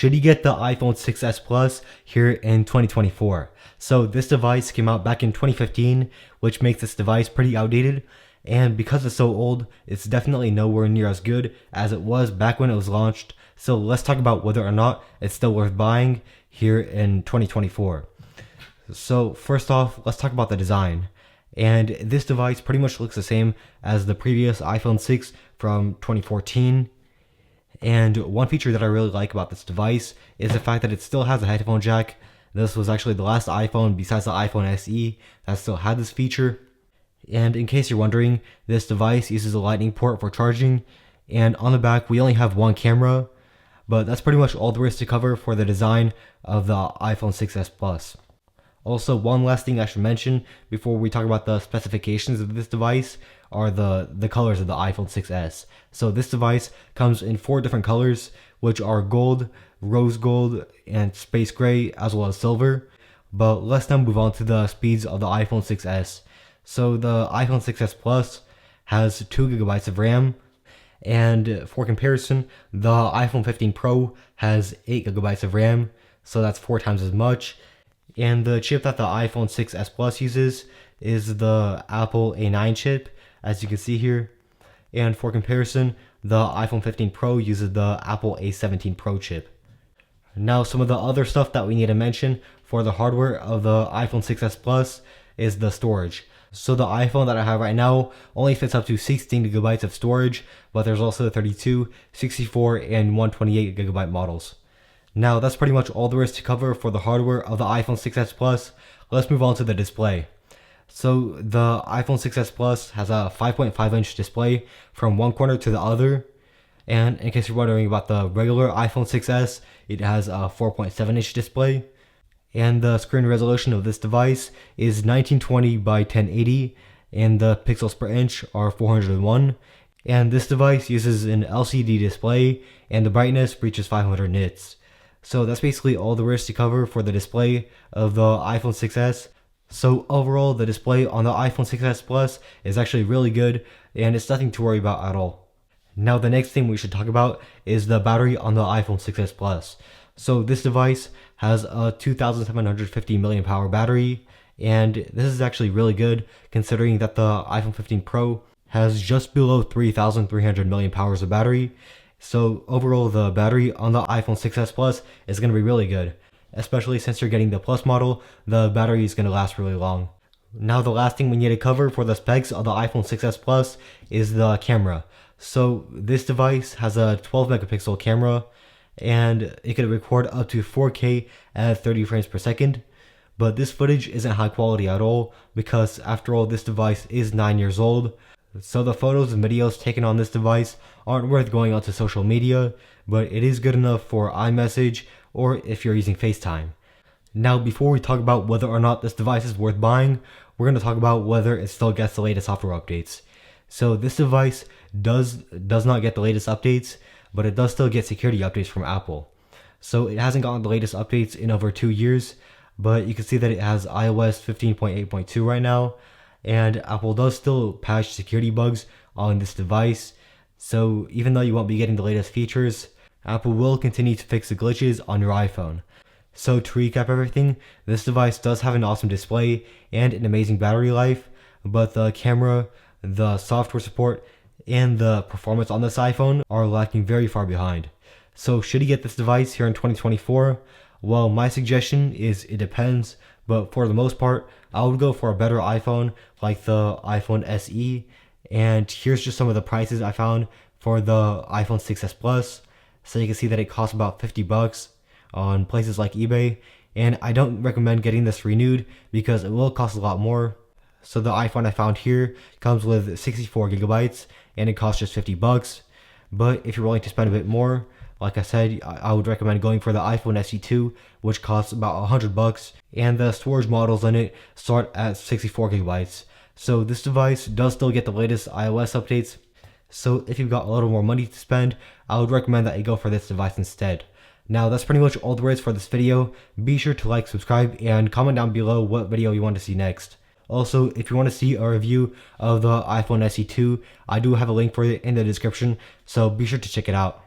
should you get the iPhone 6s Plus here in 2024? So this device came out back in 2015, which makes this device pretty outdated. And because it's so old, it's definitely nowhere near as good as it was back when it was launched. So let's talk about whether or not it's still worth buying here in 2024. So first off, let's talk about the design. And this device pretty much looks the same as the previous iPhone 6 from 2014. And one feature that I really like about this device is the fact that it still has a headphone jack. This was actually the last iPhone besides the iPhone SE that still had this feature. And in case you're wondering, this device uses a lightning port for charging. And on the back, we only have one camera. But that's pretty much all there is to cover for the design of the iPhone 6s Plus. Also, one last thing I should mention before we talk about the specifications of this device are the colors of the iPhone 6s. So this device comes in 4 different colors, which are gold, rose gold, and space gray, as well as silver. But let's now move on to the speeds of the iPhone 6s. So the iPhone 6s Plus has 2 GB of RAM, and for comparison, the iPhone 15 Pro has 8 GB of RAM, so that's 4 times as much. And the chip that the iPhone 6s Plus uses is the Apple A9 chip, as you can see here. And for comparison, the iPhone 15 Pro uses the Apple A17 Pro chip. Now, some of the other stuff that we need to mention for the hardware of the iPhone 6s Plus is the storage. So the iPhone that I have right now only fits up to 16 GB of storage, but there's also 32, 64, and 128 GB models. Now, that's pretty much all there is to cover for the hardware of the iPhone 6s Plus. Let's move on to the display. So the iPhone 6s Plus has a 5.5-inch display from one corner to the other. And in case you're wondering about the regular iPhone 6s, it has a 4.7-inch display. And the screen resolution of this device is 1920 by 1080, and the pixels per inch are 401. And this device uses an LCD display, and the brightness reaches 500 nits. So that's basically all there is to cover for the display of the iPhone 6s. So overall, the display on the iPhone 6s Plus is actually really good, and it's nothing to worry about at all. Now, the next thing we should talk about is the battery on the iPhone 6s Plus. So this device has a 2750 mAh battery, and this is actually really good considering that the iPhone 15 Pro has just below 3300 mAh of battery. So overall, the battery on the iPhone 6s Plus is going to be really good, especially since you're getting the Plus model. The battery is going to last really long. Now, the last thing we need to cover for the specs of the iPhone 6s Plus is the camera. So this device has a 12 megapixel camera, and it can record up to 4K at 30 frames per second. But this footage isn't high quality at all because, after all, this device is 9 years old. So the photos and videos taken on this device aren't worth going onto social media, but it is good enough for iMessage or if you're using FaceTime. Now, before we talk about whether or not this device is worth buying, we're going to talk about whether it still gets the latest software updates. So this device does not get the latest updates, but it does still get security updates from Apple. So it hasn't gotten the latest updates in over 2 years, but you can see that it has iOS 15.8.2 right now, and Apple does still patch security bugs on this device. So even though you won't be getting the latest features, Apple will continue to fix the glitches on your iPhone. So to recap everything, this device does have an awesome display and an amazing battery life, but the camera, the software support, and the performance on this iPhone are lacking very far behind. So should you get this device here in 2024? Well, my suggestion is it depends, but for the most part, I would go for a better iPhone like the iPhone SE. And here's just some of the prices I found for the iPhone 6s Plus. So you can see that it costs about $50 on places like eBay. And I don't recommend getting this renewed because it will cost a lot more. So the iPhone I found here comes with 64 gigabytes and it costs just $50. But if you're willing to spend a bit more, like I said, I would recommend going for the iPhone SE2, which costs about $100, and the storage models in it start at 64 gigabytes. So this device does still get the latest iOS updates. So if you've got a little more money to spend, I would recommend that you go for this device instead. Now, that's pretty much all there is for this video. Be sure to like, subscribe, and comment down below what video you want to see next. Also, if you want to see a review of the iPhone SE2, I do have a link for it in the description, so be sure to check it out.